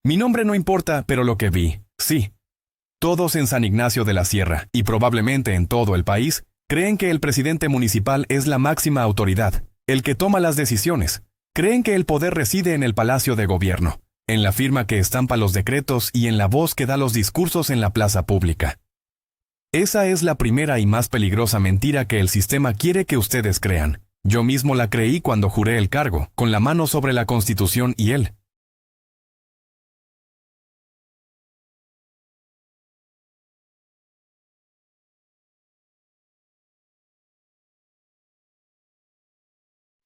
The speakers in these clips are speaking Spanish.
Mi nombre no importa, pero lo que vi, sí. Todos en San Ignacio de la Sierra, y probablemente en todo el país, creen que el presidente municipal es la máxima autoridad, el que toma las decisiones. Creen que el poder reside en el Palacio de Gobierno, en la firma que estampa los decretos y en la voz que da los discursos en la plaza pública. Esa es la primera y más peligrosa mentira que el sistema quiere que ustedes crean. Yo mismo la creí cuando juré el cargo, con la mano sobre la Constitución y él.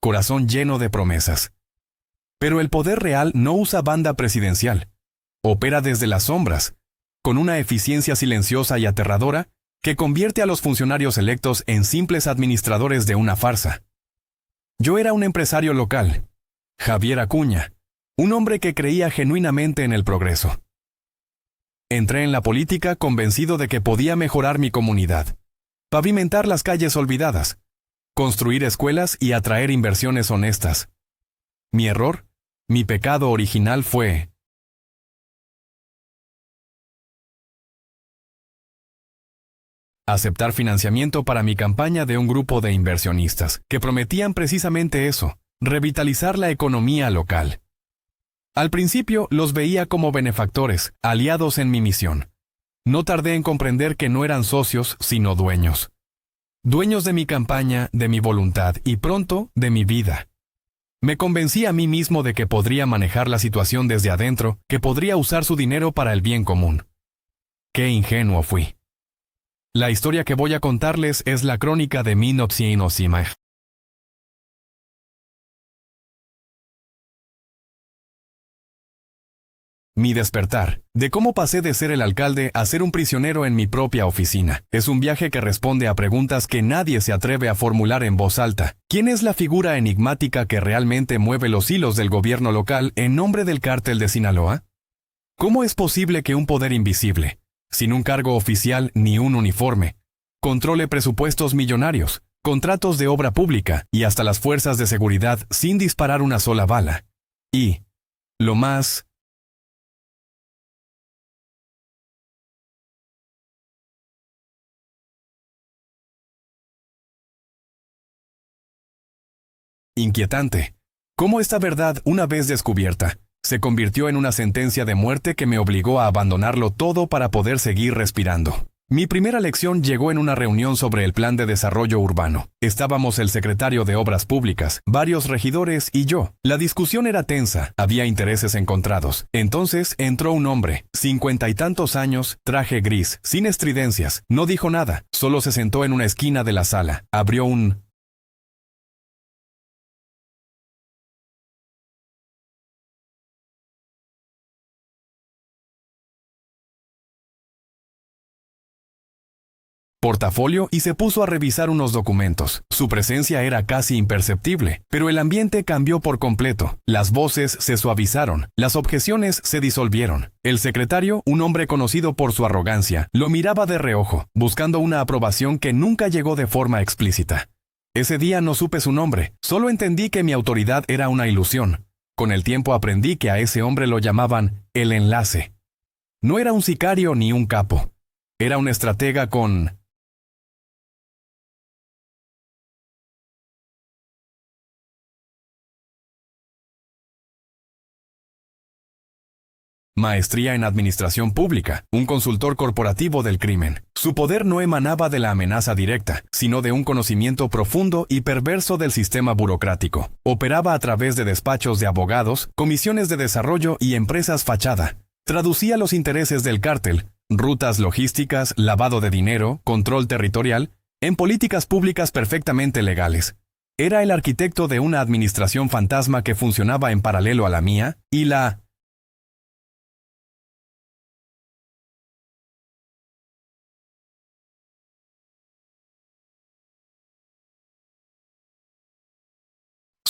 Corazón lleno de promesas. Pero el poder real no usa banda presidencial. Opera desde las sombras, con una eficiencia silenciosa y aterradora que convierte a los funcionarios electos en simples administradores de una farsa. Yo era un empresario local, Javier Acuña, un hombre que creía genuinamente en el progreso. Entré en la política convencido de que podía mejorar mi comunidad, pavimentar las calles olvidadas, construir escuelas y atraer inversiones honestas. Mi error, mi pecado original fue aceptar financiamiento para mi campaña de un grupo de inversionistas que prometían precisamente eso, revitalizar la economía local. Al principio los veía como benefactores, aliados en mi misión. No tardé en comprender que no eran socios, sino dueños. Dueños de mi campaña, de mi voluntad y pronto de mi vida. Me convencí a mí mismo de que podría manejar la situación desde adentro, que podría usar su dinero para el bien común. Qué ingenuo fui. La historia que voy a contarles es la crónica de mi Nopsienosima. Mi despertar, de cómo pasé de ser el alcalde a ser un prisionero en mi propia oficina. Es un viaje que responde a preguntas que nadie se atreve a formular en voz alta. ¿Quién es la figura enigmática que realmente mueve los hilos del gobierno local en nombre del cártel de Sinaloa? ¿Cómo es posible que un poder invisible, sin un cargo oficial ni un uniforme, controle presupuestos millonarios, contratos de obra pública y hasta las fuerzas de seguridad sin disparar una sola bala? Y, lo más inquietante, cómo esta verdad, una vez descubierta, se convirtió en una sentencia de muerte que me obligó a abandonarlo todo para poder seguir respirando. Mi primera lección llegó en una reunión sobre el Plan de Desarrollo Urbano. Estábamos el secretario de Obras Públicas, varios regidores y yo. La discusión era tensa, había intereses encontrados. Entonces entró un hombre, 50 y tantos años, traje gris, sin estridencias. No dijo nada, solo se sentó en una esquina de la sala. Abrió un portafolio y se puso a revisar unos documentos. Su presencia era casi imperceptible, pero el ambiente cambió por completo. Las voces se suavizaron, las objeciones se disolvieron. El secretario, un hombre conocido por su arrogancia, lo miraba de reojo, buscando una aprobación que nunca llegó de forma explícita. Ese día no supe su nombre, solo entendí que mi autoridad era una ilusión. Con el tiempo aprendí que a ese hombre lo llamaban el enlace. No era un sicario ni un capo. Era un estratega con maestría en administración pública, un consultor corporativo del crimen. Su poder no emanaba de la amenaza directa, sino de un conocimiento profundo y perverso del sistema burocrático. Operaba a través de despachos de abogados, comisiones de desarrollo y empresas fachada. Traducía los intereses del cártel, rutas logísticas, lavado de dinero, control territorial, en políticas públicas perfectamente legales. Era el arquitecto de una administración fantasma que funcionaba en paralelo a la mía, y la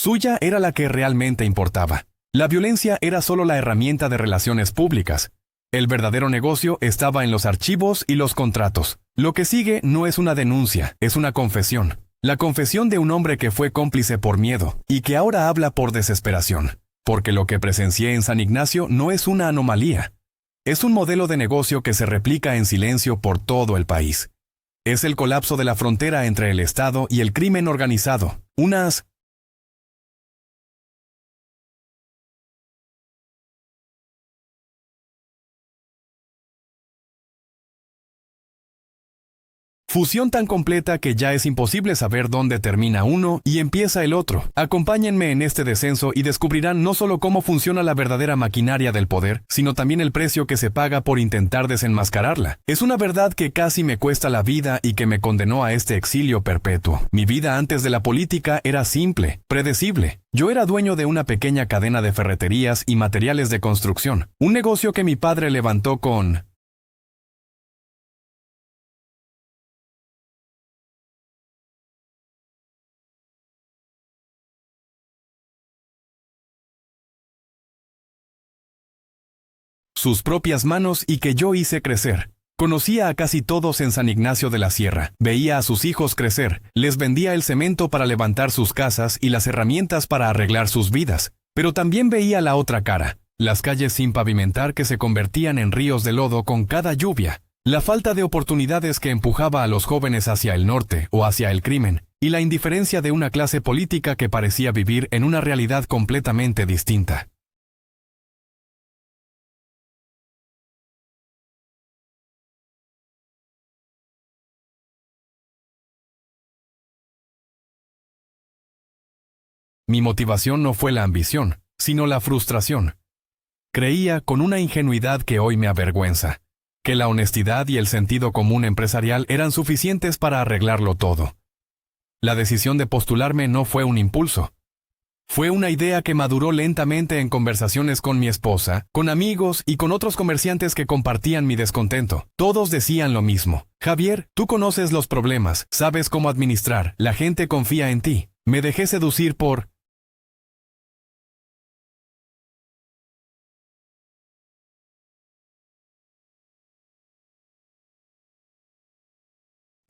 suya era la que realmente importaba. La violencia era solo la herramienta de relaciones públicas. El verdadero negocio estaba en los archivos y los contratos. Lo que sigue no es una denuncia, es una confesión. La confesión de un hombre que fue cómplice por miedo y que ahora habla por desesperación. Porque lo que presencié en San Ignacio no es una anomalía. Es un modelo de negocio que se replica en silencio por todo el país. Es el colapso de la frontera entre el Estado y el crimen organizado. Unas fusión tan completa que ya es imposible saber dónde termina uno y empieza el otro. Acompáñenme en este descenso y descubrirán no solo cómo funciona la verdadera maquinaria del poder, sino también el precio que se paga por intentar desenmascararla. Es una verdad que casi me cuesta la vida y que me condenó a este exilio perpetuo. Mi vida antes de la política era simple, predecible. Yo era dueño de una pequeña cadena de ferreterías y materiales de construcción, un negocio que mi padre levantó con sus propias manos y que yo hice crecer. Conocía a casi todos en San Ignacio de la Sierra, veía a sus hijos crecer, les vendía el cemento para levantar sus casas y las herramientas para arreglar sus vidas. Pero también veía la otra cara, las calles sin pavimentar que se convertían en ríos de lodo con cada lluvia, la falta de oportunidades que empujaba a los jóvenes hacia el norte o hacia el crimen, y la indiferencia de una clase política que parecía vivir en una realidad completamente distinta. Mi motivación no fue la ambición, sino la frustración. Creía, con una ingenuidad que hoy me avergüenza, que la honestidad y el sentido común empresarial eran suficientes para arreglarlo todo. La decisión de postularme no fue un impulso. Fue una idea que maduró lentamente en conversaciones con mi esposa, con amigos y con otros comerciantes que compartían mi descontento. Todos decían lo mismo. Javier, tú conoces los problemas, sabes cómo administrar, la gente confía en ti. Me dejé seducir por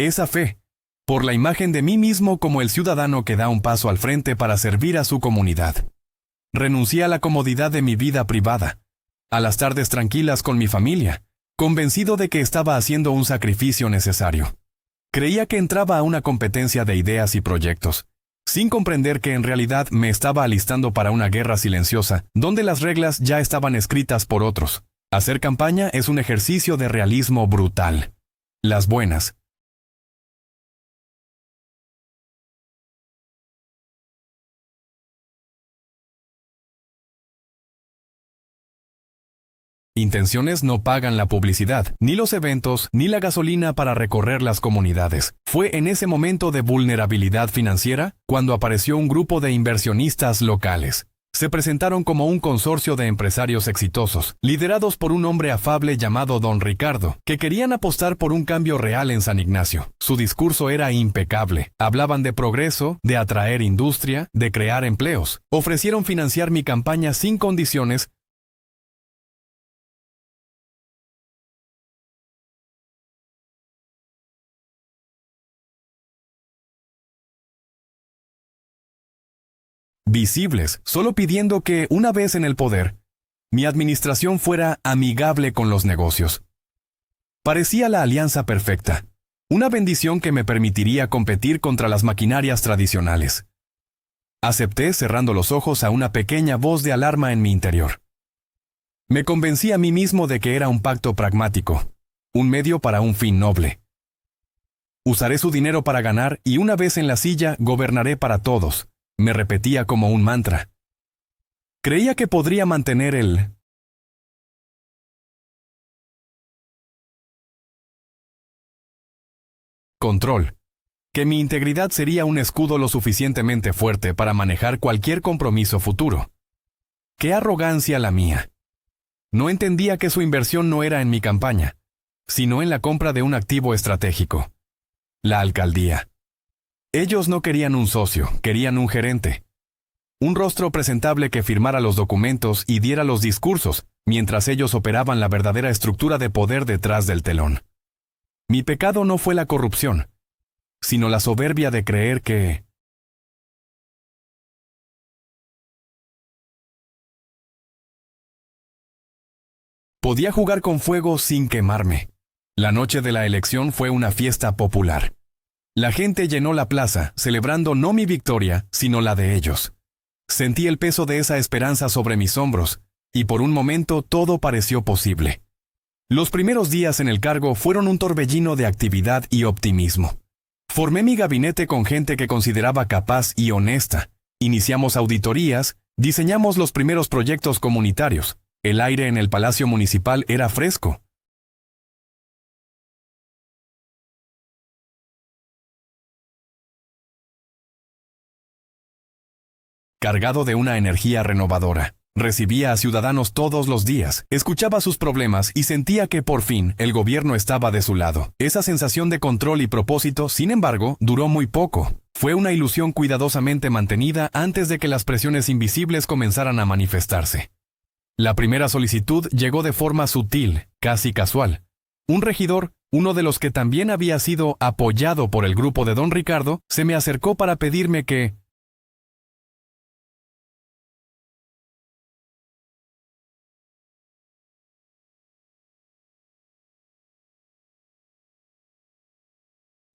esa fe, por la imagen de mí mismo como el ciudadano que da un paso al frente para servir a su comunidad. Renuncié a la comodidad de mi vida privada, a las tardes tranquilas con mi familia, convencido de que estaba haciendo un sacrificio necesario. Creía que entraba a una competencia de ideas y proyectos, sin comprender que en realidad me estaba alistando para una guerra silenciosa, donde las reglas ya estaban escritas por otros. Hacer campaña es un ejercicio de realismo brutal. Las buenas intenciones no pagan la publicidad, ni los eventos, ni la gasolina para recorrer las comunidades. Fue en ese momento de vulnerabilidad financiera cuando apareció un grupo de inversionistas locales. Se presentaron como un consorcio de empresarios exitosos, liderados por un hombre afable llamado Don Ricardo, que querían apostar por un cambio real en San Ignacio. Su discurso era impecable. Hablaban de progreso, de atraer industria, de crear empleos. Ofrecieron financiar mi campaña sin condiciones, visibles, solo pidiendo que, una vez en el poder, mi administración fuera amigable con los negocios. Parecía la alianza perfecta, una bendición que me permitiría competir contra las maquinarias tradicionales. Acepté cerrando los ojos a una pequeña voz de alarma en mi interior. Me convencí a mí mismo de que era un pacto pragmático, un medio para un fin noble. Usaré su dinero para ganar y una vez en la silla gobernaré para todos, me repetía como un mantra. Creía que podría mantener el control, que mi integridad sería un escudo lo suficientemente fuerte para manejar cualquier compromiso futuro. ¡Qué arrogancia la mía! No entendía que su inversión no era en mi campaña, sino en la compra de un activo estratégico, la alcaldía. Ellos no querían un socio, querían un gerente. Un rostro presentable que firmara los documentos y diera los discursos, mientras ellos operaban la verdadera estructura de poder detrás del telón. Mi pecado no fue la corrupción, sino la soberbia de creer que Podía jugar con fuego sin quemarme. La noche de la elección fue una fiesta popular. La gente llenó la plaza, celebrando no mi victoria, sino la de ellos. Sentí el peso de esa esperanza sobre mis hombros, y por un momento todo pareció posible. Los primeros días en el cargo fueron un torbellino de actividad y optimismo. Formé mi gabinete con gente que consideraba capaz y honesta. Iniciamos auditorías, diseñamos los primeros proyectos comunitarios. El aire en el Palacio Municipal era fresco. Cargado de una energía renovadora. Recibía a ciudadanos todos los días, escuchaba sus problemas y sentía que por fin el gobierno estaba de su lado. Esa sensación de control y propósito, sin embargo, duró muy poco. Fue una ilusión cuidadosamente mantenida antes de que las presiones invisibles comenzaran a manifestarse. La primera solicitud llegó de forma sutil, casi casual. Un regidor, uno de los que también había sido apoyado por el grupo de don Ricardo, se me acercó para pedirme que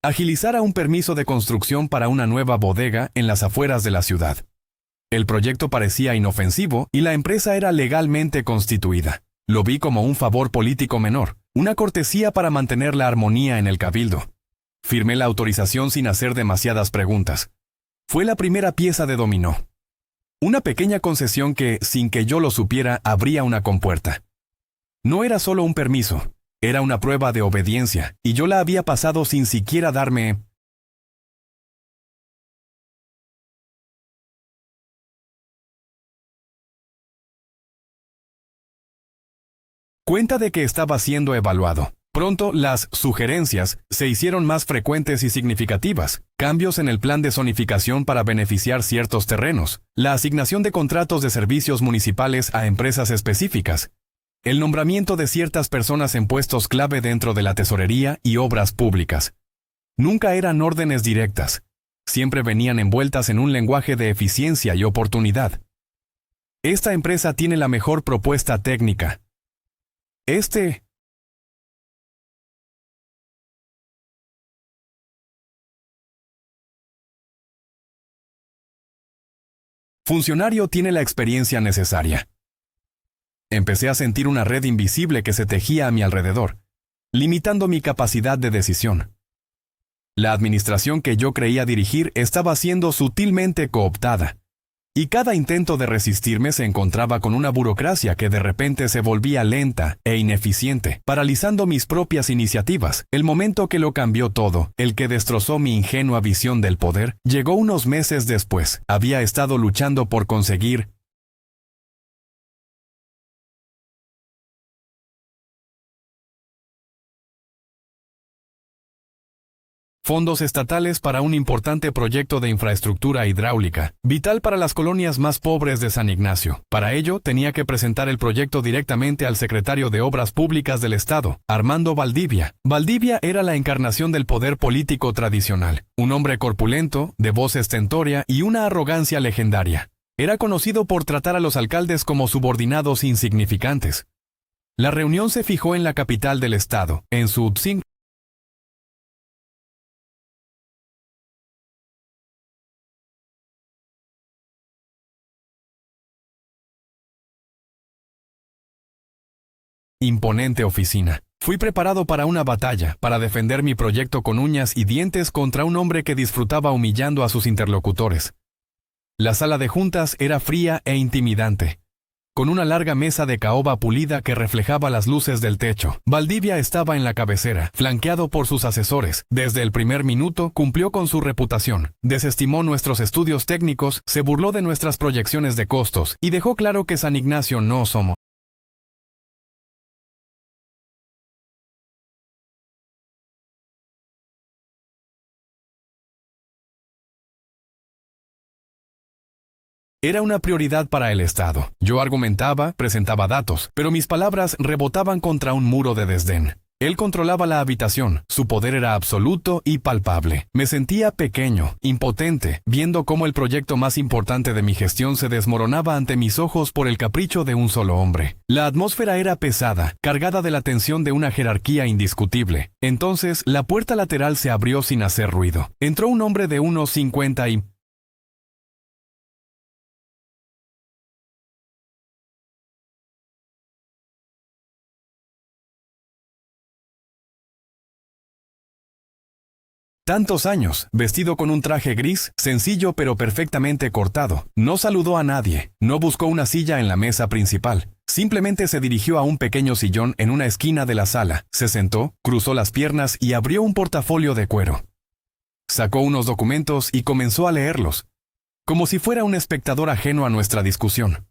agilizara un permiso de construcción para una nueva bodega en las afueras de la ciudad. El proyecto parecía inofensivo y la empresa era legalmente constituida. Lo vi como un favor político menor, una cortesía para mantener la armonía en el cabildo. Firmé la autorización sin hacer demasiadas preguntas. Fue la primera pieza de dominó. Una pequeña concesión que, sin que yo lo supiera, abría una compuerta. No era solo un permiso. Era una prueba de obediencia, y yo la había pasado sin siquiera darme cuenta de que estaba siendo evaluado. Pronto, las sugerencias se hicieron más frecuentes y significativas. Cambios en el plan de zonificación para beneficiar ciertos terrenos, la asignación de contratos de servicios municipales a empresas específicas, el nombramiento de ciertas personas en puestos clave dentro de la tesorería y obras públicas. Nunca eran órdenes directas. Siempre venían envueltas en un lenguaje de eficiencia y oportunidad. Esta empresa tiene la mejor propuesta técnica. Este funcionario tiene la experiencia necesaria. Empecé a sentir una red invisible que se tejía a mi alrededor, limitando mi capacidad de decisión. La administración que yo creía dirigir estaba siendo sutilmente cooptada, y cada intento de resistirme se encontraba con una burocracia que de repente se volvía lenta e ineficiente, paralizando mis propias iniciativas. El momento que lo cambió todo, el que destrozó mi ingenua visión del poder, llegó unos meses después. Había estado luchando por conseguir fondos estatales para un importante proyecto de infraestructura hidráulica, vital para las colonias más pobres de San Ignacio. Para ello, tenía que presentar el proyecto directamente al secretario de Obras Públicas del Estado, Armando Valdivia. Valdivia era la encarnación del poder político tradicional, un hombre corpulento, de voz estentórea y una arrogancia legendaria. Era conocido por tratar a los alcaldes como subordinados insignificantes. La reunión se fijó en la capital del estado, en Sutzing. Imponente oficina. Fui preparado para una batalla, para defender mi proyecto con uñas y dientes contra un hombre que disfrutaba humillando a sus interlocutores. La sala de juntas era fría e intimidante, con una larga mesa de caoba pulida que reflejaba las luces del techo. Valdivia estaba en la cabecera, flanqueado por sus asesores. Desde el primer minuto cumplió con su reputación, desestimó nuestros estudios técnicos, se burló de nuestras proyecciones de costos y dejó claro que San Ignacio no somos. Era una prioridad para el Estado. Yo argumentaba, presentaba datos, pero mis palabras rebotaban contra un muro de desdén. Él controlaba la habitación, su poder era absoluto y palpable. Me sentía pequeño, impotente, viendo cómo el proyecto más importante de mi gestión se desmoronaba ante mis ojos por el capricho de un solo hombre. La atmósfera era pesada, cargada de la tensión de una jerarquía indiscutible. Entonces, la puerta lateral se abrió sin hacer ruido. Entró un hombre de unos 50 y... tantos años, vestido con un traje gris, sencillo pero perfectamente cortado. No saludó a nadie, no buscó una silla en la mesa principal. Simplemente se dirigió a un pequeño sillón en una esquina de la sala, se sentó, cruzó las piernas y abrió un portafolio de cuero. Sacó unos documentos y comenzó a leerlos, como si fuera un espectador ajeno a nuestra discusión.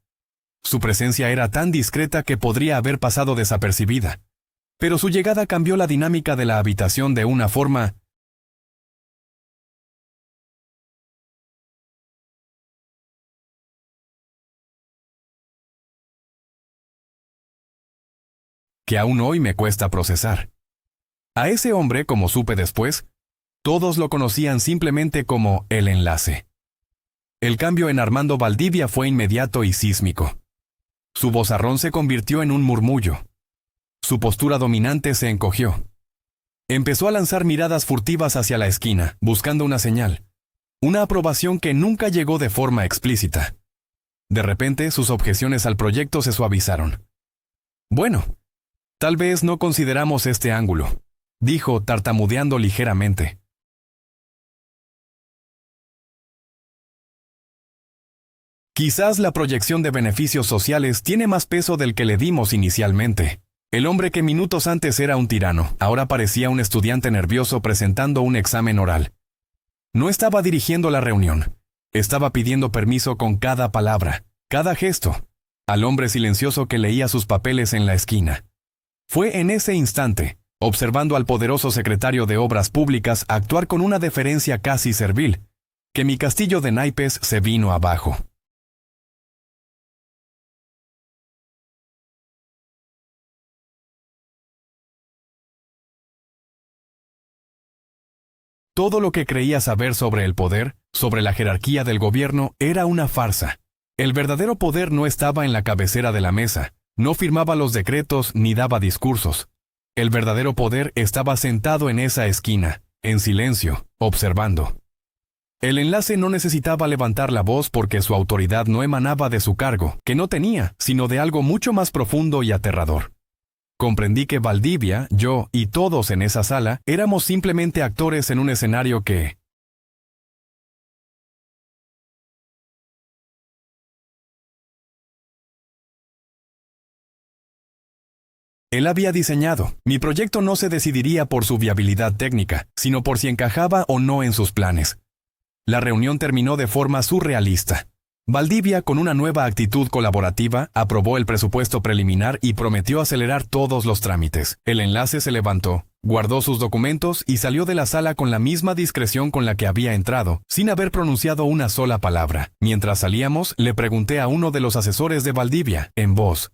Su presencia era tan discreta que podría haber pasado desapercibida, pero su llegada cambió la dinámica de la habitación de una forma que aún hoy me cuesta procesar. A ese hombre, como supe después, todos lo conocían simplemente como el enlace. El cambio en Armando Valdivia fue inmediato y sísmico. Su vozarrón se convirtió en un murmullo. Su postura dominante se encogió. Empezó a lanzar miradas furtivas hacia la esquina, buscando una señal, una aprobación que nunca llegó de forma explícita. De repente, sus objeciones al proyecto se suavizaron. Bueno, tal vez no consideramos este ángulo, dijo, tartamudeando ligeramente. Quizás la proyección de beneficios sociales tiene más peso del que le dimos inicialmente. El hombre que minutos antes era un tirano, ahora parecía un estudiante nervioso presentando un examen oral. No estaba dirigiendo la reunión, estaba pidiendo permiso con cada palabra, cada gesto, al hombre silencioso que leía sus papeles en la esquina. Fue en ese instante, observando al poderoso secretario de Obras Públicas actuar con una deferencia casi servil, que mi castillo de naipes se vino abajo. Todo lo que creía saber sobre el poder, sobre la jerarquía del gobierno, era una farsa. El verdadero poder no estaba en la cabecera de la mesa, no firmaba los decretos ni daba discursos. El verdadero poder estaba sentado en esa esquina, en silencio, observando. El enlace no necesitaba levantar la voz porque su autoridad no emanaba de su cargo, que no tenía, sino de algo mucho más profundo y aterrador. Comprendí que Valdivia, yo y todos en esa sala éramos simplemente actores en un escenario que... él había diseñado. Mi proyecto no se decidiría por su viabilidad técnica, sino por si encajaba o no en sus planes. La reunión terminó de forma surrealista. Valdivia, con una nueva actitud colaborativa, aprobó el presupuesto preliminar y prometió acelerar todos los trámites. El enlace se levantó, guardó sus documentos y salió de la sala con la misma discreción con la que había entrado, sin haber pronunciado una sola palabra. Mientras salíamos, le pregunté a uno de los asesores de Valdivia, en voz: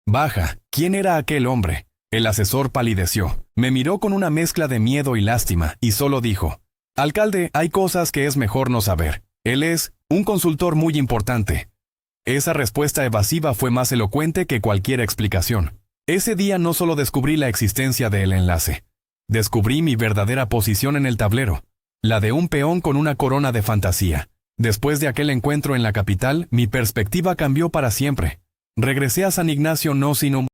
baja, ¿quién era aquel hombre? El asesor palideció, me miró con una mezcla de miedo y lástima, y solo dijo: alcalde, hay cosas que es mejor no saber. Él es un consultor muy importante. Esa respuesta evasiva fue más elocuente que cualquier explicación. Ese día no solo descubrí la existencia del enlace, descubrí mi verdadera posición en el tablero, la de un peón con una corona de fantasía. Después de aquel encuentro en la capital, mi perspectiva cambió para siempre. Regresé a San Ignacio no sino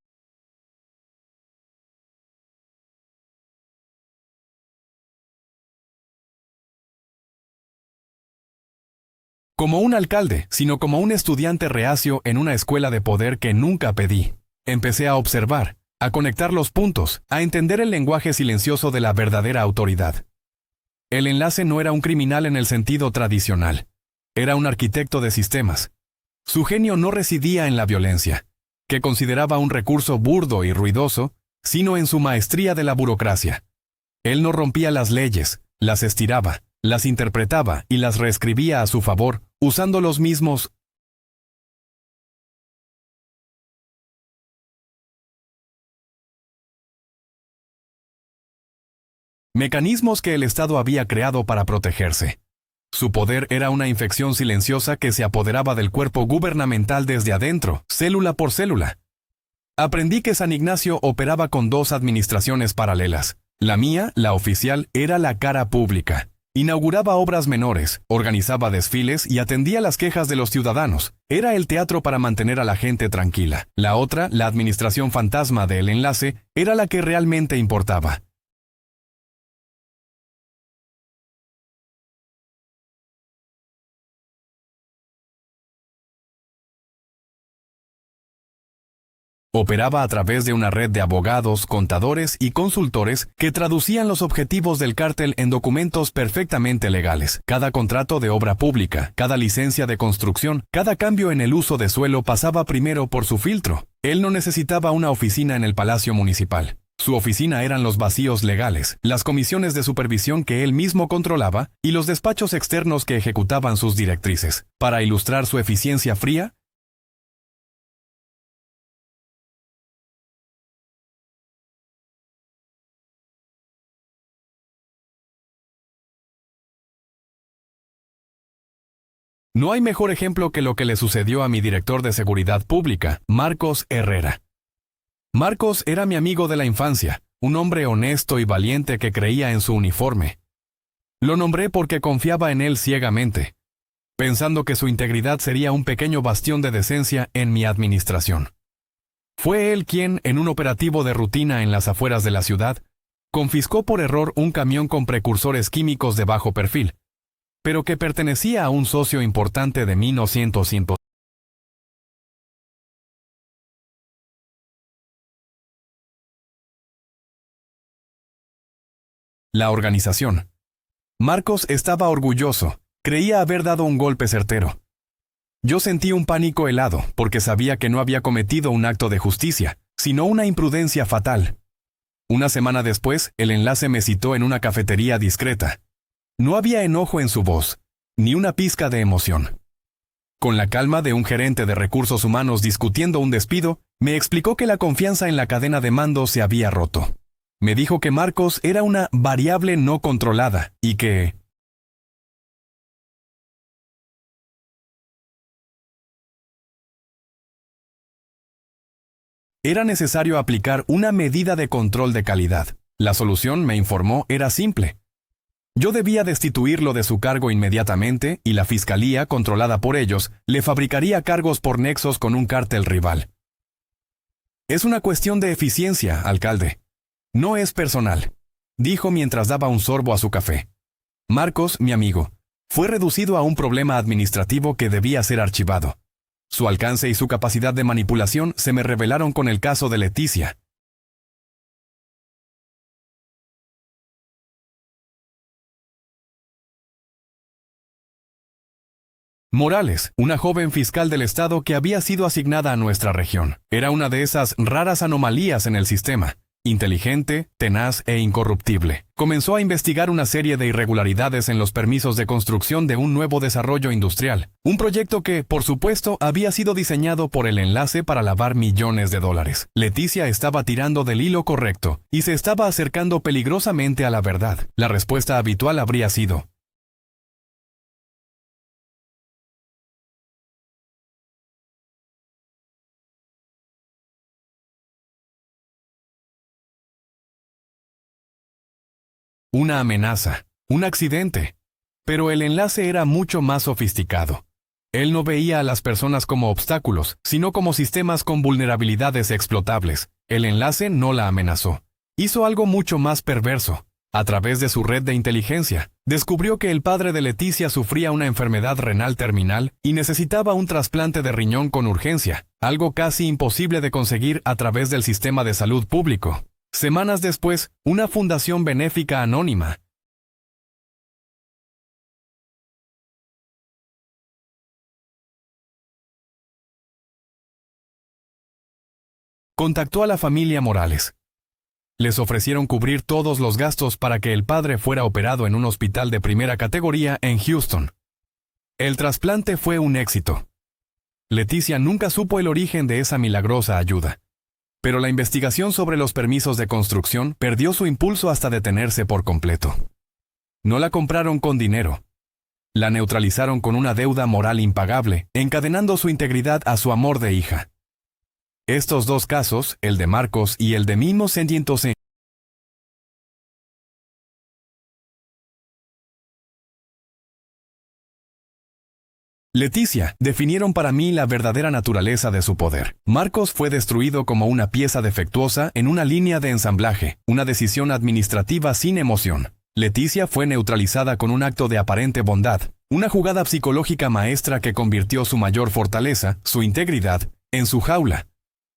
como un alcalde, sino como un estudiante reacio en una escuela de poder que nunca pedí. Empecé a observar, a conectar los puntos, a entender el lenguaje silencioso de la verdadera autoridad. El enlace no era un criminal en el sentido tradicional. Era un arquitecto de sistemas. Su genio no residía en la violencia, que consideraba un recurso burdo y ruidoso, sino en su maestría de la burocracia. Él no rompía las leyes, Las estiraba, las interpretaba y las reescribía a su favor, usando los mismos mecanismos que el Estado había creado para protegerse. Su poder era una infección silenciosa que se apoderaba del cuerpo gubernamental desde adentro, célula por célula. Aprendí que San Ignacio operaba con dos administraciones paralelas. La mía, la oficial, era la cara pública. Inauguraba obras menores, organizaba desfiles y atendía las quejas de los ciudadanos. Era el teatro para mantener a la gente tranquila. La otra, la administración fantasma del enlace, era la que realmente importaba. Operaba a través de una red de abogados, contadores y consultores que traducían los objetivos del cártel en documentos perfectamente legales. Cada contrato de obra pública, cada licencia de construcción, cada cambio en el uso de suelo pasaba primero por su filtro. Él no necesitaba una oficina en el Palacio Municipal. Su oficina eran los vacíos legales, las comisiones de supervisión que él mismo controlaba y los despachos externos que ejecutaban sus directrices. Para ilustrar su eficiencia fría, no hay mejor ejemplo que lo que le sucedió a mi director de seguridad pública, Marcos Herrera. Marcos era mi amigo de la infancia, un hombre honesto y valiente que creía en su uniforme. Lo nombré porque confiaba en él ciegamente, pensando que su integridad sería un pequeño bastión de decencia en mi administración. Fue él quien, en un operativo de rutina en las afueras de la ciudad, confiscó por error un camión con precursores químicos de bajo perfil, pero que pertenecía a un socio importante de 1900. La organización. Marcos estaba orgulloso, creía haber dado un golpe certero. Yo sentí un pánico helado, porque sabía que no había cometido un acto de justicia, sino una imprudencia fatal. Una semana después, el enlace me citó en una cafetería discreta. No había enojo en su voz, ni una pizca de emoción. Con la calma de un gerente de recursos humanos discutiendo un despido, me explicó que la confianza en la cadena de mando se había roto. Me dijo que Marcos era una variable no controlada y que era necesario aplicar una medida de control de calidad. La solución, me informó, era simple. Yo debía destituirlo de su cargo inmediatamente y la fiscalía, controlada por ellos, le fabricaría cargos por nexos con un cártel rival. Es una cuestión de eficiencia, alcalde. No es personal, dijo mientras daba un sorbo a su café. Marcos, mi amigo, fue reducido a un problema administrativo que debía ser archivado. Su alcance y su capacidad de manipulación se me revelaron con el caso de Leticia. Morales, una joven fiscal del estado que había sido asignada a nuestra región. Era una de esas raras anomalías en el sistema. Inteligente, tenaz e incorruptible. Comenzó a investigar una serie de irregularidades en los permisos de construcción de un nuevo desarrollo industrial. Un proyecto que, por supuesto, había sido diseñado por el enlace para lavar millones de dólares. Leticia estaba tirando del hilo correcto y se estaba acercando peligrosamente a la verdad. La respuesta habitual habría sido: una amenaza, un accidente. Pero el enlace era mucho más sofisticado. Él no veía a las personas como obstáculos, sino como sistemas con vulnerabilidades explotables. El enlace no la amenazó. Hizo algo mucho más perverso. A través de su red de inteligencia, descubrió que el padre de Leticia sufría una enfermedad renal terminal y necesitaba un trasplante de riñón con urgencia, algo casi imposible de conseguir a través del sistema de salud público. Semanas después, una fundación benéfica anónima contactó a la familia Morales. Les ofrecieron cubrir todos los gastos para que el padre fuera operado en un hospital de primera categoría en Houston. El trasplante fue un éxito. Leticia nunca supo el origen de esa milagrosa ayuda. Pero la investigación sobre los permisos de construcción perdió su impulso hasta detenerse por completo. No la compraron con dinero. La neutralizaron con una deuda moral impagable, encadenando su integridad a su amor de hija. Estos dos casos, el de Marcos y el de Mimo Sentientose, Leticia, definieron para mí la verdadera naturaleza de su poder. Marcos fue destruido como una pieza defectuosa en una línea de ensamblaje, una decisión administrativa sin emoción. Leticia fue neutralizada con un acto de aparente bondad, una jugada psicológica maestra que convirtió su mayor fortaleza, su integridad, en su jaula.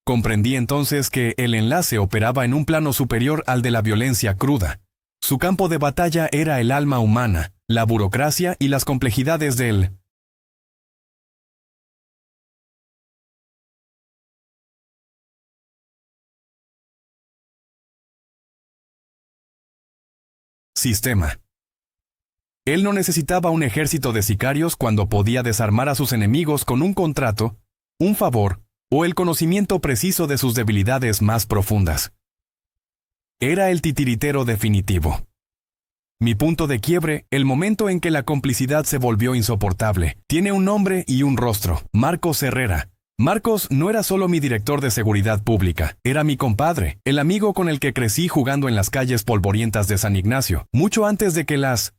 Comprendí entonces que el enlace operaba en un plano superior al de la violencia cruda. Su campo de batalla era el alma humana, la burocracia y las complejidades del sistema. Él no necesitaba un ejército de sicarios cuando podía desarmar a sus enemigos con un contrato, un favor o el conocimiento preciso de sus debilidades más profundas. Era el titiritero definitivo. Mi punto de quiebre, el momento en que la complicidad se volvió insoportable, tiene un nombre y un rostro: Marcos Herrera. Marcos no era solo mi director de seguridad pública, era mi compadre, el amigo con el que crecí jugando en las calles polvorientas de San Ignacio, mucho antes de que las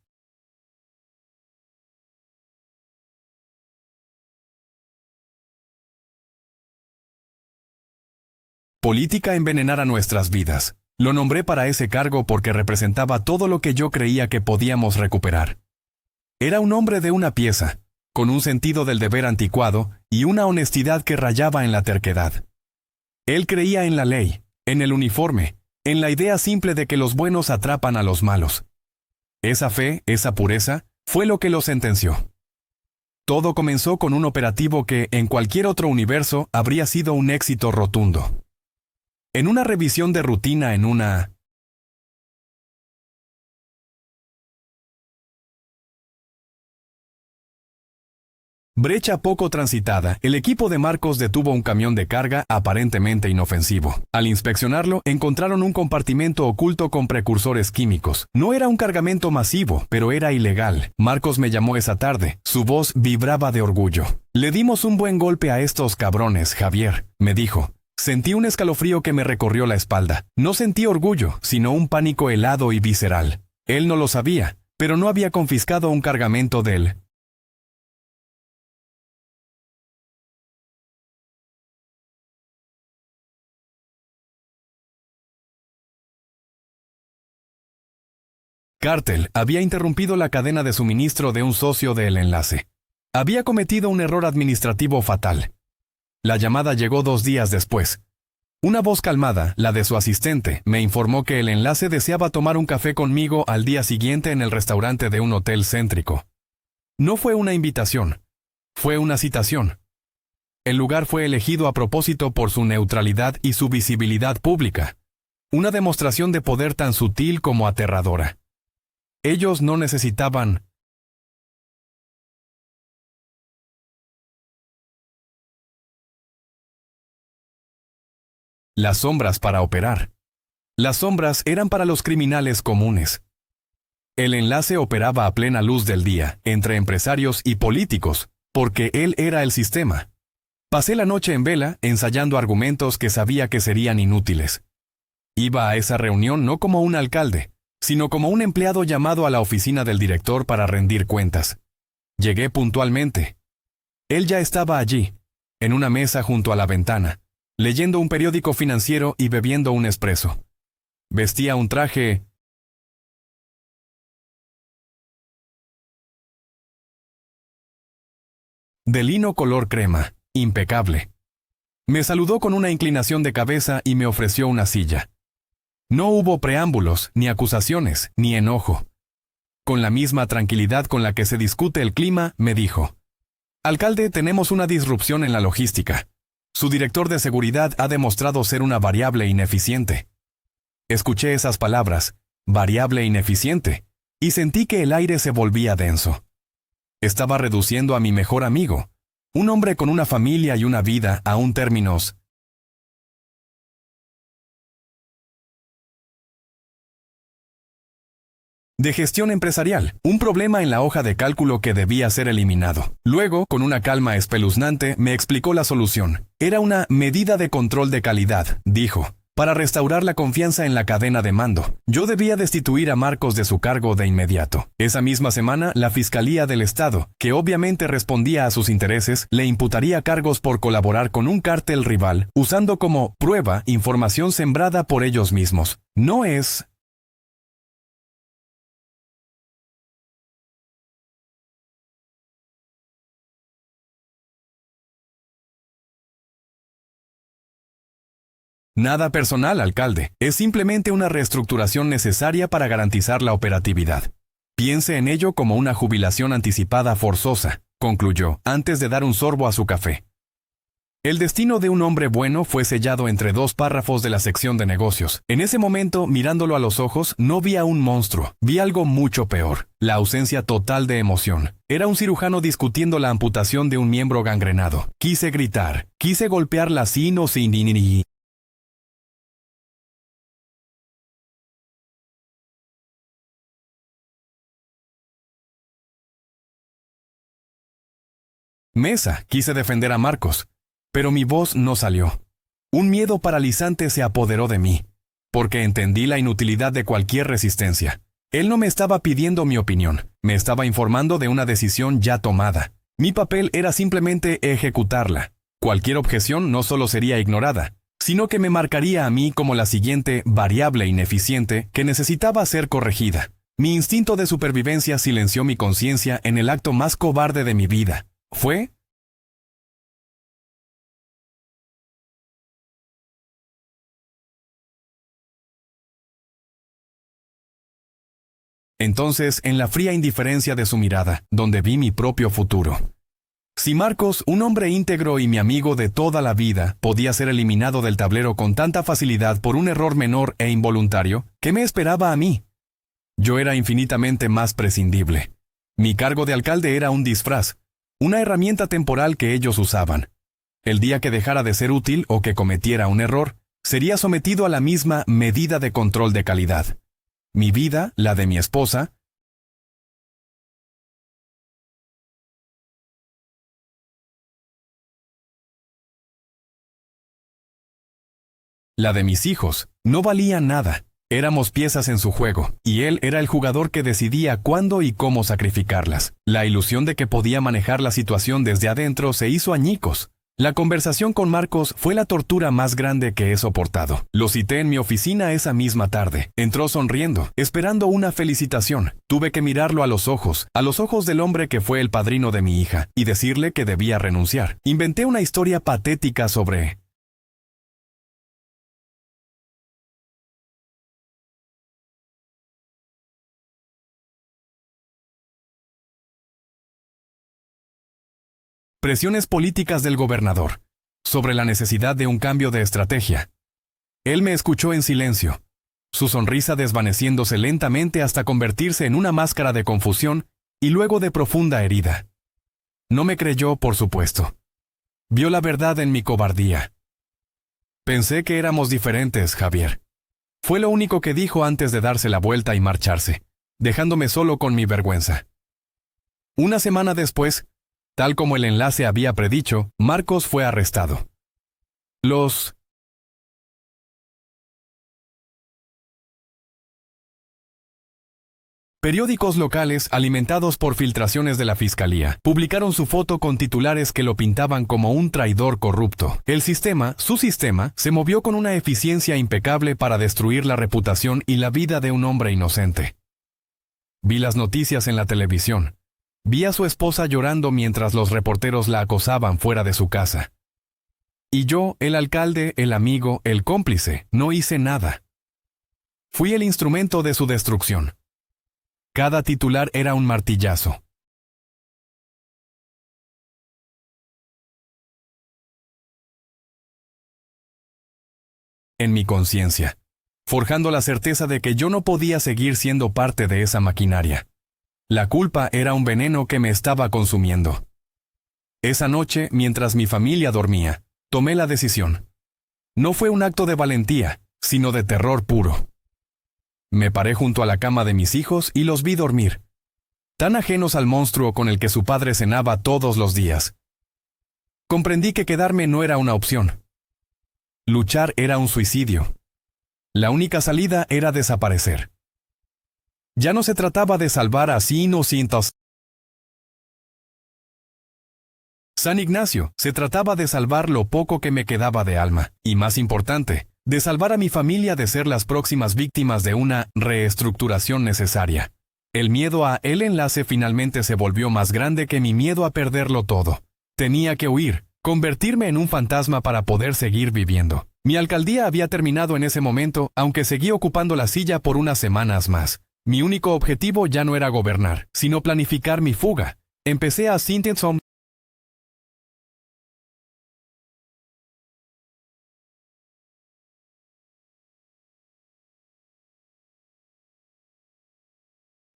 política envenenara nuestras vidas. Lo nombré para ese cargo porque representaba todo lo que yo creía que podíamos recuperar. Era un hombre de una pieza, con un sentido del deber anticuado y una honestidad que rayaba en la terquedad. Él creía en la ley, en el uniforme, en la idea simple de que los buenos atrapan a los malos. Esa fe, esa pureza, fue lo que lo sentenció. Todo comenzó con un operativo que, en cualquier otro universo, habría sido un éxito rotundo. En una revisión de rutina en una brecha poco transitada, el equipo de Marcos detuvo un camión de carga aparentemente inofensivo. Al inspeccionarlo, encontraron un compartimento oculto con precursores químicos. No era un cargamento masivo, pero era ilegal. Marcos me llamó esa tarde. Su voz vibraba de orgullo. Le dimos un buen golpe a estos cabrones, Javier, me dijo. Sentí un escalofrío que me recorrió la espalda. No sentí orgullo, sino un pánico helado y visceral. Él no lo sabía, pero no había confiscado un cargamento del cártel. Había interrumpido la cadena de suministro de un socio del enlace. Había cometido un error administrativo fatal. La llamada llegó 2 días después. Una voz calmada, la de su asistente, me informó que el enlace deseaba tomar un café conmigo al día siguiente en el restaurante de un hotel céntrico. No fue una invitación. Fue una citación. El lugar fue elegido a propósito por su neutralidad y su visibilidad pública. Una demostración de poder tan sutil como aterradora. Ellos no necesitaban las sombras para operar. Las sombras eran para los criminales comunes. El enlace operaba a plena luz del día, entre empresarios y políticos, porque él era el sistema. Pasé la noche en vela, ensayando argumentos que sabía que serían inútiles. Iba a esa reunión no como un alcalde, sino como un empleado llamado a la oficina del director para rendir cuentas. Llegué puntualmente. Él ya estaba allí, en una mesa junto a la ventana, leyendo un periódico financiero y bebiendo un espresso. Vestía un traje de lino color crema, impecable. Me saludó con una inclinación de cabeza y me ofreció una silla. No hubo preámbulos, ni acusaciones, ni enojo. Con la misma tranquilidad con la que se discute el clima, me dijo: Alcalde, tenemos una disrupción en la logística. Su director de seguridad ha demostrado ser una variable ineficiente. Escuché esas palabras, variable e ineficiente, y sentí que el aire se volvía denso. Estaba reduciendo a mi mejor amigo, un hombre con una familia y una vida, a un términos de gestión empresarial, un problema en la hoja de cálculo que debía ser eliminado. Luego, con una calma espeluznante, me explicó la solución. Era una medida de control de calidad, dijo, para restaurar la confianza en la cadena de mando. Yo debía destituir a Marcos de su cargo de inmediato. Esa misma semana, la Fiscalía del Estado, que obviamente respondía a sus intereses, le imputaría cargos por colaborar con un cártel rival, usando como prueba información sembrada por ellos mismos. No es nada personal, alcalde. Es simplemente una reestructuración necesaria para garantizar la operatividad. Piense en ello como una jubilación anticipada forzosa, concluyó, antes de dar un sorbo a su café. El destino de un hombre bueno fue sellado entre dos párrafos de la sección de negocios. En ese momento, mirándolo a los ojos, no vi a un monstruo, vi algo mucho peor, la ausencia total de emoción. Era un cirujano discutiendo la amputación de un miembro gangrenado. Quise gritar, quise golpearla sin o sin ni. Mesa, quise defender a Marcos, pero mi voz no salió. Un miedo paralizante se apoderó de mí, porque entendí la inutilidad de cualquier resistencia. Él no me estaba pidiendo mi opinión, me estaba informando de una decisión ya tomada. Mi papel era simplemente ejecutarla. Cualquier objeción no solo sería ignorada, sino que me marcaría a mí como la siguiente variable ineficiente que necesitaba ser corregida. Mi instinto de supervivencia silenció mi conciencia en el acto más cobarde de mi vida. ¿Fue? Entonces, en la fría indiferencia de su mirada, donde vi mi propio futuro. Si Marcos, un hombre íntegro y mi amigo de toda la vida, podía ser eliminado del tablero con tanta facilidad por un error menor e involuntario, ¿qué me esperaba a mí? Yo era infinitamente más prescindible. Mi cargo de alcalde era un disfraz, una herramienta temporal que ellos usaban. El día que dejara de ser útil o que cometiera un error, sería sometido a la misma medida de control de calidad. Mi vida, la de mi esposa, la de mis hijos, no valía nada. Éramos piezas en su juego, y él era el jugador que decidía cuándo y cómo sacrificarlas. La ilusión de que podía manejar la situación desde adentro se hizo añicos. La conversación con Marcos fue la tortura más grande que he soportado. Lo cité en mi oficina esa misma tarde. Entró sonriendo, esperando una felicitación. Tuve que mirarlo a los ojos del hombre que fue el padrino de mi hija, y decirle que debía renunciar. Inventé una historia patética sobre presiones políticas del gobernador, sobre la necesidad de un cambio de estrategia. Él me escuchó en silencio, su sonrisa desvaneciéndose lentamente hasta convertirse en una máscara de confusión y luego de profunda herida. No me creyó, por supuesto. Vio la verdad en mi cobardía. Pensé que éramos diferentes, Javier. Fue lo único que dijo antes de darse la vuelta y marcharse, dejándome solo con mi vergüenza. Una semana después, tal como el enlace había predicho, Marcos fue arrestado. Los periódicos locales, alimentados por filtraciones de la fiscalía, publicaron su foto con titulares que lo pintaban como un traidor corrupto. El sistema, su sistema, se movió con una eficiencia impecable para destruir la reputación y la vida de un hombre inocente. Vi las noticias en la televisión. Vi a su esposa llorando mientras los reporteros la acosaban fuera de su casa. Y yo, el alcalde, el amigo, el cómplice, no hice nada. Fui el instrumento de su destrucción. Cada titular era un martillazo. En mi conciencia. forjando la certeza de que yo no podía seguir siendo parte de esa maquinaria. La culpa era un veneno que me estaba consumiendo. Esa noche, mientras mi familia dormía, tomé la decisión. No fue un acto de valentía, sino de terror puro. Me paré junto a la cama de mis hijos y los vi dormir, tan ajenos al monstruo con el que su padre cenaba todos los días. Comprendí que quedarme no era una opción. Luchar era un suicidio. La única salida era desaparecer. Ya no se trataba de salvar a 100. San Ignacio, se trataba de salvar lo poco que me quedaba de alma, y más importante, de salvar a mi familia de ser las próximas víctimas de una reestructuración necesaria. El miedo a el enlace finalmente se volvió más grande que mi miedo a perderlo todo. Tenía que huir, convertirme en un fantasma para poder seguir viviendo. Mi alcaldía había terminado en ese momento, aunque seguí ocupando la silla por unas semanas más. Mi único objetivo ya no era gobernar, sino planificar mi fuga. Empecé a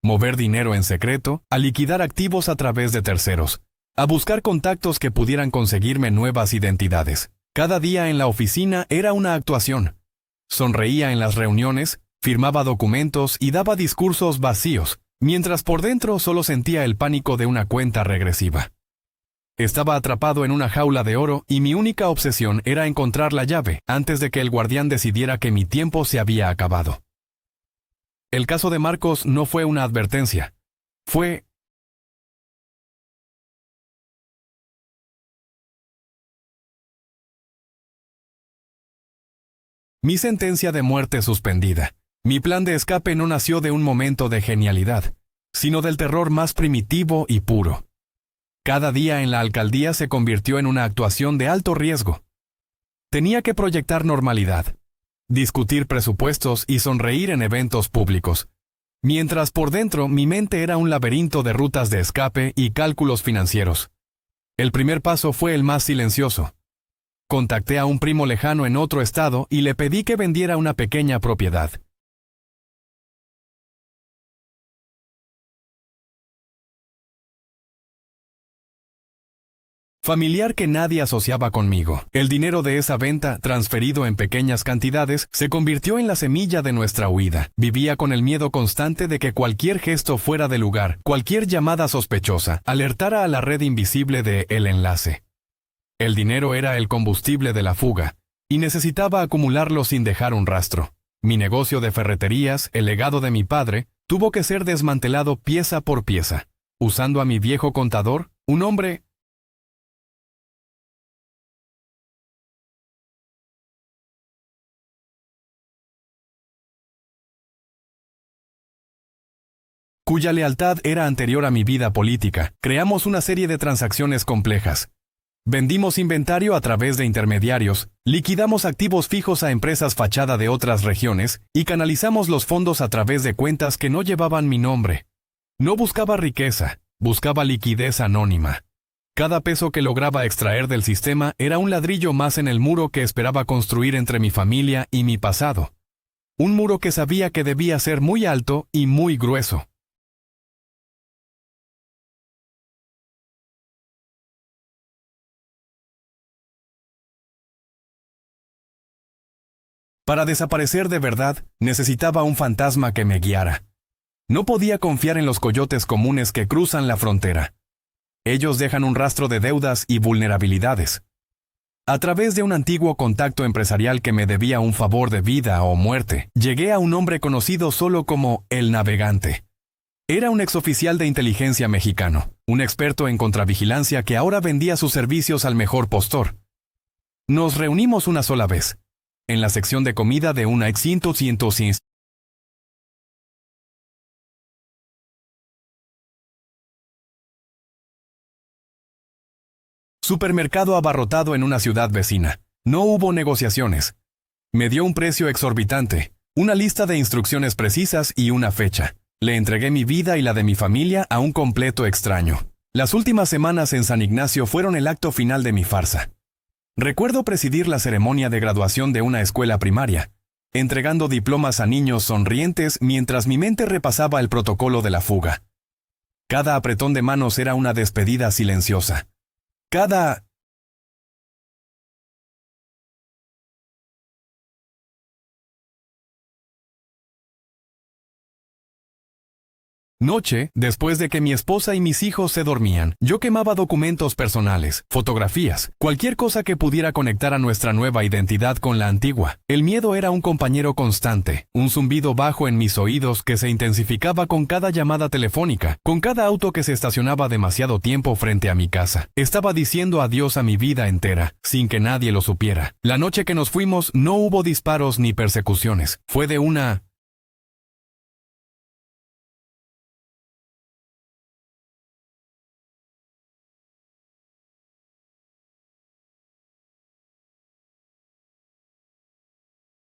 mover dinero en secreto, a liquidar activos a través de terceros, a buscar contactos que pudieran conseguirme nuevas identidades. Cada día en la oficina era una actuación. Sonreía en las reuniones, firmaba documentos y daba discursos vacíos, mientras por dentro solo sentía el pánico de una cuenta regresiva. Estaba atrapado en una jaula de oro y mi única obsesión era encontrar la llave antes de que el guardián decidiera que mi tiempo se había acabado. El caso de Marcos no fue una advertencia. Fue mi sentencia de muerte suspendida. Mi plan de escape no nació de un momento de genialidad, sino del terror más primitivo y puro. Cada día en la alcaldía se convirtió en una actuación de alto riesgo. Tenía que proyectar normalidad, discutir presupuestos y sonreír en eventos públicos, mientras por dentro mi mente era un laberinto de rutas de escape y cálculos financieros. El primer paso fue el más silencioso. Contacté a un primo lejano en otro estado y le pedí que vendiera una pequeña propiedad. Familiar que nadie asociaba conmigo. El dinero de esa venta, transferido en pequeñas cantidades, se convirtió en la semilla de nuestra huida. Vivía con el miedo constante de que cualquier gesto fuera de lugar, cualquier llamada sospechosa, alertara a la red invisible de El Enlace. El dinero era el combustible de la fuga, y necesitaba acumularlo sin dejar un rastro. Mi negocio de ferreterías, el legado de mi padre, tuvo que ser desmantelado pieza por pieza. Usando a mi viejo contador, un hombre cuya lealtad era anterior a mi vida política, creamos una serie de transacciones complejas. Vendimos inventario a través de intermediarios, liquidamos activos fijos a empresas fachada de otras regiones y canalizamos los fondos a través de cuentas que no llevaban mi nombre. No buscaba riqueza, buscaba liquidez anónima. Cada peso que lograba extraer del sistema era un ladrillo más en el muro que esperaba construir entre mi familia y mi pasado. Un muro que sabía que debía ser muy alto y muy grueso. Para desaparecer de verdad, necesitaba un fantasma que me guiara. No podía confiar en los coyotes comunes que cruzan la frontera. Ellos dejan un rastro de deudas y vulnerabilidades. A través de un antiguo contacto empresarial que me debía un favor de vida o muerte, llegué a un hombre conocido solo como El Navegante. Era un exoficial de inteligencia mexicano, un experto en contravigilancia que ahora vendía sus servicios al mejor postor. Nos reunimos una sola vez, en la sección de comida de una extinto supermercado abarrotado en una ciudad vecina. No hubo negociaciones. Me dio un precio exorbitante, una lista de instrucciones precisas y una fecha. Le entregué mi vida y la de mi familia a un completo extraño. Las últimas semanas en San Ignacio fueron el acto final de mi farsa. Recuerdo presidir la ceremonia de graduación de una escuela primaria. entregando diplomas a niños sonrientes mientras mi mente repasaba el protocolo de la fuga. Cada apretón de manos era una despedida silenciosa. Cada noche, después de que mi esposa y mis hijos se dormían, yo quemaba documentos personales, fotografías, cualquier cosa que pudiera conectar a nuestra nueva identidad con la antigua. El miedo era un compañero constante, un zumbido bajo en mis oídos que se intensificaba con cada llamada telefónica, con cada auto que se estacionaba demasiado tiempo frente a mi casa. Estaba diciendo adiós a mi vida entera, sin que nadie lo supiera. La noche que nos fuimos no hubo disparos ni persecuciones. Fue de una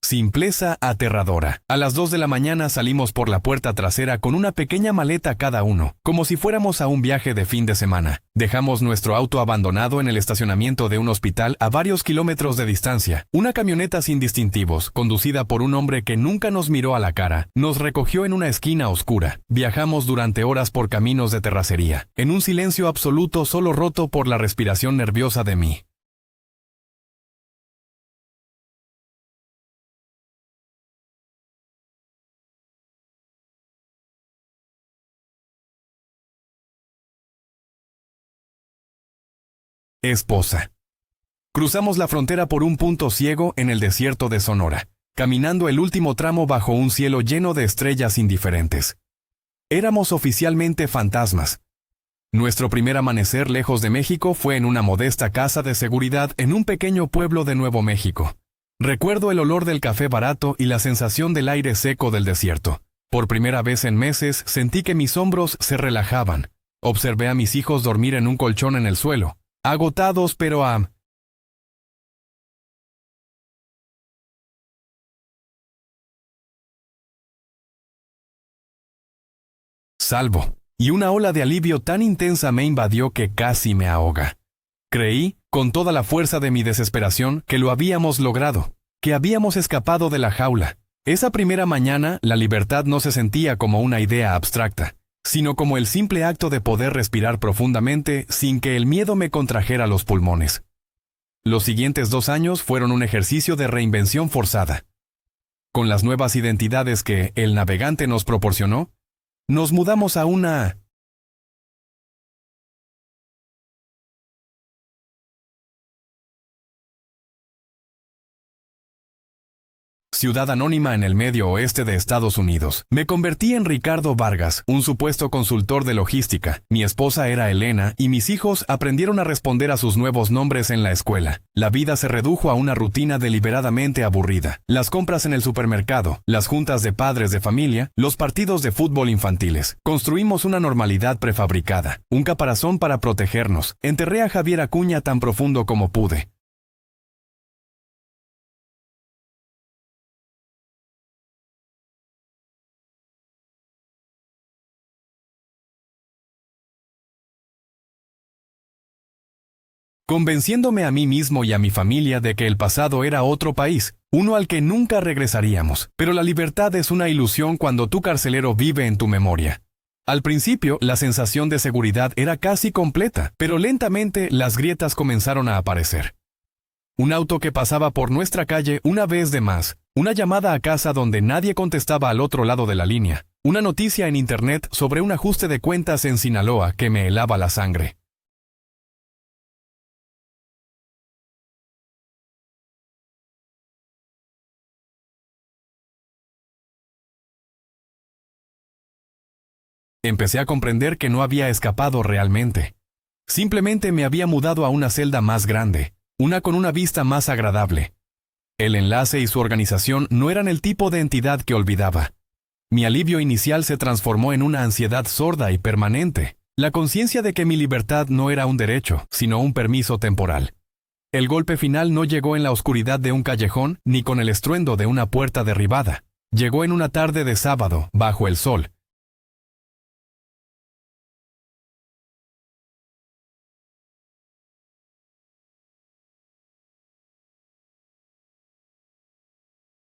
simpleza aterradora. A las 2 de la mañana salimos por la puerta trasera con una pequeña maleta cada uno, como si fuéramos a un viaje de fin de semana. Dejamos nuestro auto abandonado en el estacionamiento de un hospital a varios kilómetros de distancia. Una camioneta sin distintivos, conducida por un hombre que nunca nos miró a la cara, nos recogió en una esquina oscura. Viajamos durante horas por caminos de terracería, en un silencio absoluto solo roto por la respiración nerviosa de mí. Esposa. Cruzamos la frontera por un punto ciego en el desierto de Sonora, caminando el último tramo bajo un cielo lleno de estrellas indiferentes. Éramos oficialmente fantasmas. Nuestro primer amanecer lejos de México fue en una modesta casa de seguridad en un pequeño pueblo de Nuevo México. Recuerdo el olor del café barato y la sensación del aire seco del desierto. Por primera vez en meses sentí que mis hombros se relajaban. Observé a mis hijos dormir en un colchón en el suelo, agotados pero a salvo, y una ola de alivio tan intensa me invadió que casi me ahoga. Creí, con toda la fuerza de mi desesperación, que lo habíamos logrado, que habíamos escapado de la jaula. Esa primera mañana, la libertad no se sentía como una idea abstracta, sino como el simple acto de poder respirar profundamente sin que el miedo me contrajera los pulmones. Los siguientes 2 años fueron un ejercicio de reinvención forzada. Con las nuevas identidades que el navegante nos proporcionó, nos mudamos a una ciudad anónima en el medio oeste de Estados Unidos. Me convertí en Ricardo Vargas, un supuesto consultor de logística. Mi esposa era Elena y mis hijos aprendieron a responder a sus nuevos nombres en la escuela. La vida se redujo a una rutina deliberadamente aburrida. Las compras en el supermercado, las juntas de padres de familia, los partidos de fútbol infantiles. Construimos una normalidad prefabricada, un caparazón para protegernos. Enterré a Javier Acuña tan profundo como pude. Convenciéndome a mí mismo y a mi familia de que el pasado era otro país, uno al que nunca regresaríamos. Pero la libertad es una ilusión cuando tu carcelero vive en tu memoria. Al principio, la sensación de seguridad era casi completa, pero lentamente las grietas comenzaron a aparecer. Un auto que pasaba por nuestra calle una vez de más, una llamada a casa donde nadie contestaba al otro lado de la línea, una noticia en internet sobre un ajuste de cuentas en Sinaloa que me helaba la sangre. Empecé a comprender que no había escapado realmente. Simplemente me había mudado a una celda más grande, una con una vista más agradable. El enlace y su organización no eran el tipo de entidad que olvidaba. Mi alivio inicial se transformó en una ansiedad sorda y permanente, la conciencia de que mi libertad no era un derecho, sino un permiso temporal. El golpe final no llegó en la oscuridad de un callejón ni con el estruendo de una puerta derribada. Llegó en una tarde de sábado, bajo el sol,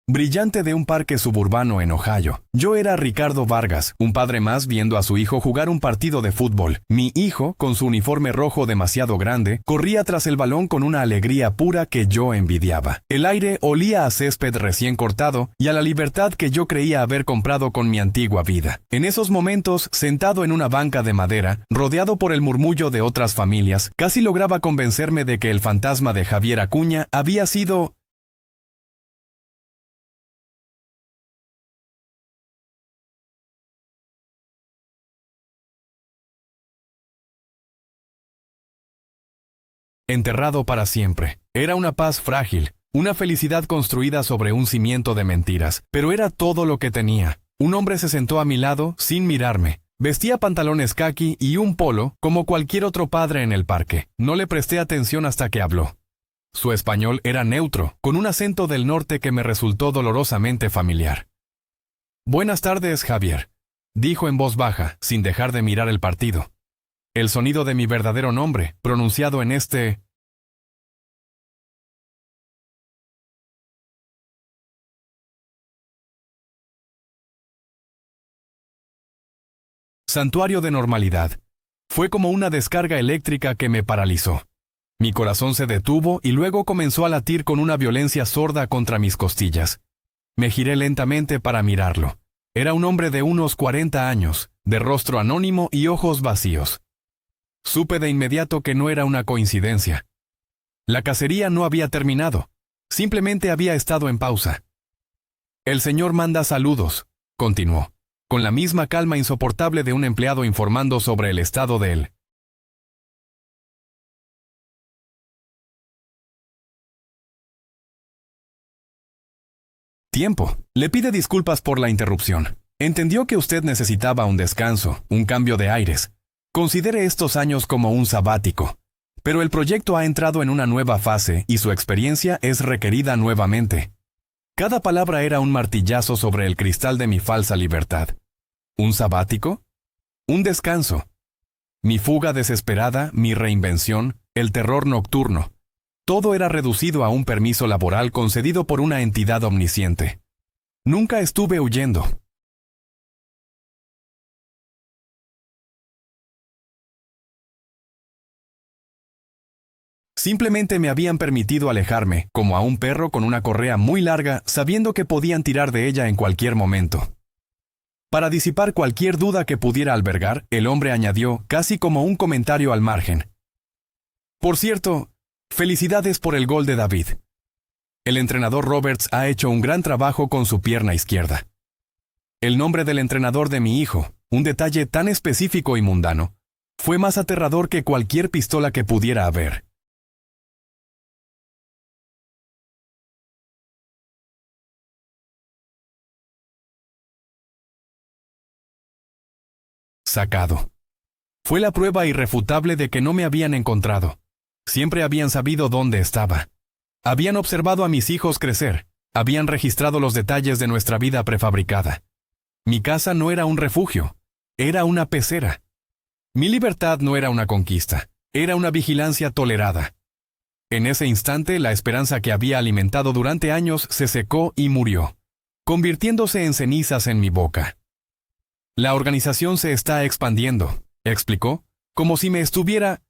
brillante de un parque suburbano en Ohio. Yo era Ricardo Vargas, un padre más viendo a su hijo jugar un partido de fútbol. Mi hijo, con su uniforme rojo demasiado grande, corría tras el balón con una alegría pura que yo envidiaba. El aire olía a césped recién cortado y a la libertad que yo creía haber comprado con mi antigua vida. En esos momentos, sentado en una banca de madera, rodeado por el murmullo de otras familias, casi lograba convencerme de que el fantasma de Javier Acuña había sido enterrado para siempre. Era una paz frágil, una felicidad construida sobre un cimiento de mentiras, pero era todo lo que tenía. Un hombre se sentó a mi lado sin mirarme. Vestía pantalones caqui y un polo, como cualquier otro padre en el parque. No le presté atención hasta que habló. Su español era neutro, con un acento del norte que me resultó dolorosamente familiar. «Buenas tardes, Javier», dijo en voz baja, sin dejar de mirar el partido. El sonido de mi verdadero nombre, pronunciado en este santuario de normalidad, fue como una descarga eléctrica que me paralizó. Mi corazón se detuvo y luego comenzó a latir con una violencia sorda contra mis costillas. Me giré lentamente para mirarlo. Era un hombre de unos 40 años, de rostro anónimo y ojos vacíos. Supe de inmediato que no era una coincidencia. La cacería no había terminado, simplemente había estado en pausa. «El señor manda saludos», continuó, con la misma calma insoportable de un empleado informando sobre el estado de él. Tiempo. Le pide disculpas por la interrupción. Entendió que usted necesitaba un descanso, un cambio de aires. Considere estos años como un sabático. Pero el proyecto ha entrado en una nueva fase y su experiencia es requerida nuevamente. Cada palabra era un martillazo sobre el cristal de mi falsa libertad. ¿Un sabático? Un descanso. Mi fuga desesperada, mi reinvención, el terror nocturno. Todo era reducido a un permiso laboral concedido por una entidad omnisciente. Nunca estuve huyendo. Simplemente me habían permitido alejarme, como a un perro con una correa muy larga, sabiendo que podían tirar de ella en cualquier momento. Para disipar cualquier duda que pudiera albergar, el hombre añadió, casi como un comentario al margen: «Por cierto, felicidades por el gol de David. El entrenador Roberts ha hecho un gran trabajo con su pierna izquierda». El nombre del entrenador de mi hijo, un detalle tan específico y mundano, fue más aterrador que cualquier pistola que pudiera haber. Sacado. Fue la prueba irrefutable de que no me habían encontrado. Siempre habían sabido dónde estaba. Habían observado a mis hijos crecer. Habían registrado los detalles de nuestra vida prefabricada. Mi casa no era un refugio. Era una pecera. Mi libertad no era una conquista. Era una vigilancia tolerada. En ese instante, la esperanza que había alimentado durante años se secó y murió, convirtiéndose en cenizas en mi boca. «La organización se está expandiendo», explicó, como si me estuviera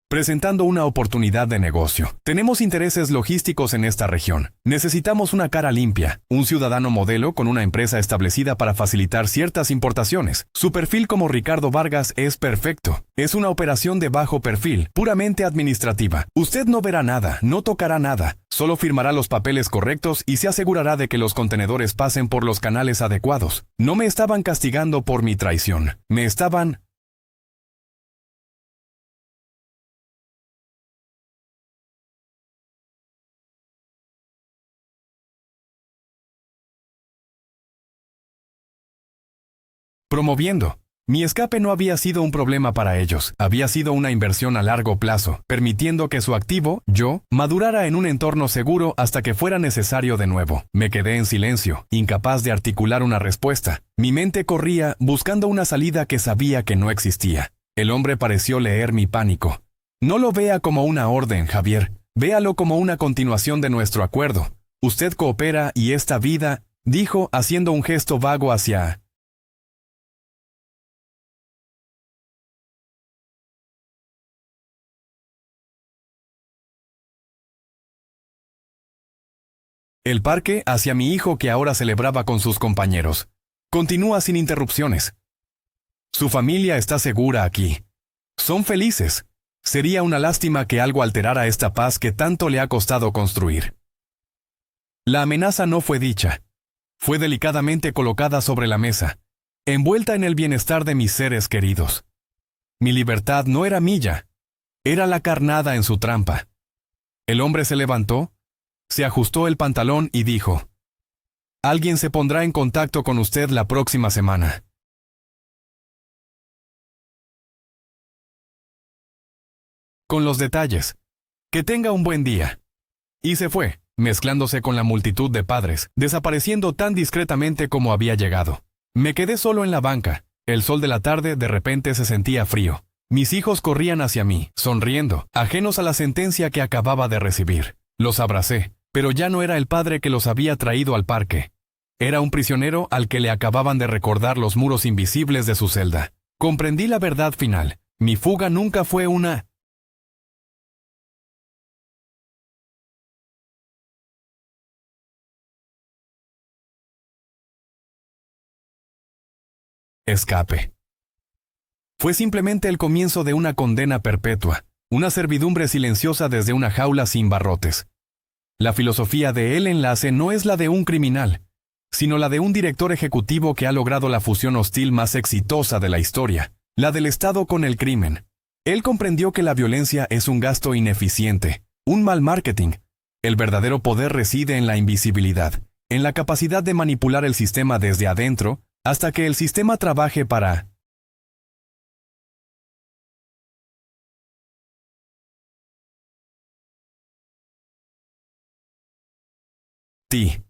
presentando una oportunidad de negocio. Tenemos intereses logísticos en esta región. Necesitamos una cara limpia, un ciudadano modelo con una empresa establecida para facilitar ciertas importaciones. Su perfil como Ricardo Vargas es perfecto. Es una operación de bajo perfil, puramente administrativa. Usted no verá nada, no tocará nada. Solo firmará los papeles correctos y se asegurará de que los contenedores pasen por los canales adecuados. No me estaban castigando por mi traición. Me estaban promoviendo. Mi escape no había sido un problema para ellos, había sido una inversión a largo plazo, permitiendo que su activo, yo, madurara en un entorno seguro hasta que fuera necesario de nuevo. Me quedé en silencio, incapaz de articular una respuesta. Mi mente corría buscando una salida que sabía que no existía. El hombre pareció leer mi pánico. No lo vea como una orden, Javier. Véalo como una continuación de nuestro acuerdo. Usted coopera y esta vida, dijo haciendo un gesto vago hacia... el parque hacia mi hijo que ahora celebraba con sus compañeros. Continúa sin interrupciones. Su familia está segura aquí. Son felices. Sería una lástima que algo alterara esta paz que tanto le ha costado construir. La amenaza no fue dicha. Fue delicadamente colocada sobre la mesa, envuelta en el bienestar de mis seres queridos. Mi libertad no era mía, era la carnada en su trampa. El hombre se levantó, se ajustó el pantalón y dijo: «Alguien se pondrá en contacto con usted la próxima semana». Con los detalles. Que tenga un buen día. Y se fue, mezclándose con la multitud de padres, desapareciendo tan discretamente como había llegado. Me quedé solo en la banca. El sol de la tarde de repente se sentía frío. Mis hijos corrían hacia mí, sonriendo, ajenos a la sentencia que acababa de recibir. Los abracé, pero ya no era el padre que los había traído al parque. Era un prisionero al que le acababan de recordar los muros invisibles de su celda. Comprendí la verdad final. Mi fuga nunca fue una... escape. Fue simplemente el comienzo de una condena perpetua, una servidumbre silenciosa desde una jaula sin barrotes. La filosofía de el enlace no es la de un criminal, sino la de un director ejecutivo que ha logrado la fusión hostil más exitosa de la historia, la del Estado con el crimen. Él comprendió que la violencia es un gasto ineficiente, un mal marketing. El verdadero poder reside en la invisibilidad, en la capacidad de manipular el sistema desde adentro, hasta que el sistema trabaje para ti.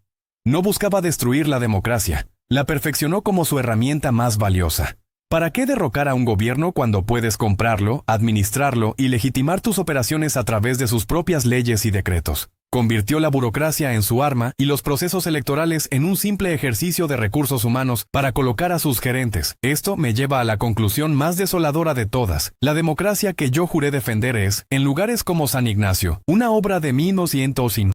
No buscaba destruir la democracia, la perfeccionó como su herramienta más valiosa. ¿Para qué derrocar a un gobierno cuando puedes comprarlo, administrarlo y legitimar tus operaciones a través de sus propias leyes y decretos? Convirtió la burocracia en su arma y los procesos electorales en un simple ejercicio de recursos humanos para colocar a sus gerentes. Esto me lleva a la conclusión más desoladora de todas. La democracia que yo juré defender es, en lugares como San Ignacio, una obra de 1900.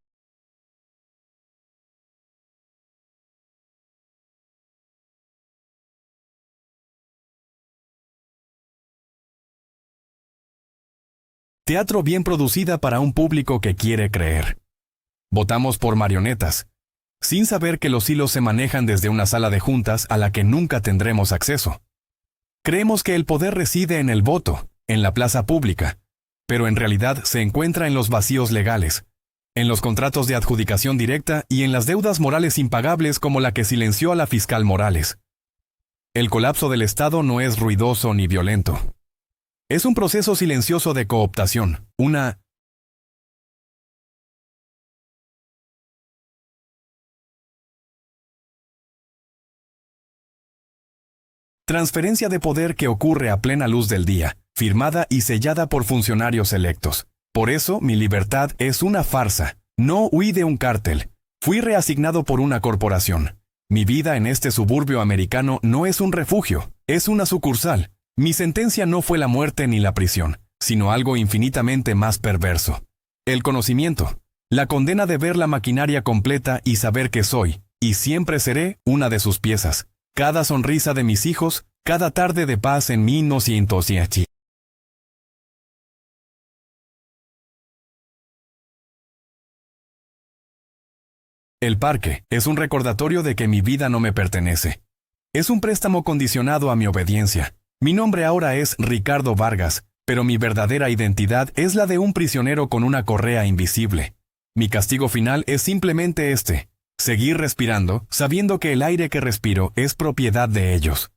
Teatro bien producida para un público que quiere creer. Votamos por marionetas, sin saber que los hilos se manejan desde una sala de juntas a la que nunca tendremos acceso. Creemos que el poder reside en el voto, en la plaza pública, pero en realidad se encuentra en los vacíos legales, en los contratos de adjudicación directa y en las deudas morales impagables como la que silenció a la fiscal Morales. El colapso del Estado no es ruidoso ni violento. Es un proceso silencioso de cooptación, una transferencia de poder que ocurre a plena luz del día, firmada y sellada por funcionarios electos. Por eso, mi libertad es una farsa. No huí de un cártel. Fui reasignado por una corporación. Mi vida en este suburbio americano no es un refugio, es una sucursal. Mi sentencia no fue la muerte ni la prisión, sino algo infinitamente más perverso. El conocimiento. La condena de ver la maquinaria completa y saber que soy, y siempre seré, una de sus piezas. Cada sonrisa de mis hijos, cada tarde de paz en 1900. El parque es un recordatorio de que mi vida no me pertenece. Es un préstamo condicionado a mi obediencia. Mi nombre ahora es Ricardo Vargas, pero mi verdadera identidad es la de un prisionero con una correa invisible. Mi castigo final es simplemente este: seguir respirando, sabiendo que el aire que respiro es propiedad de ellos.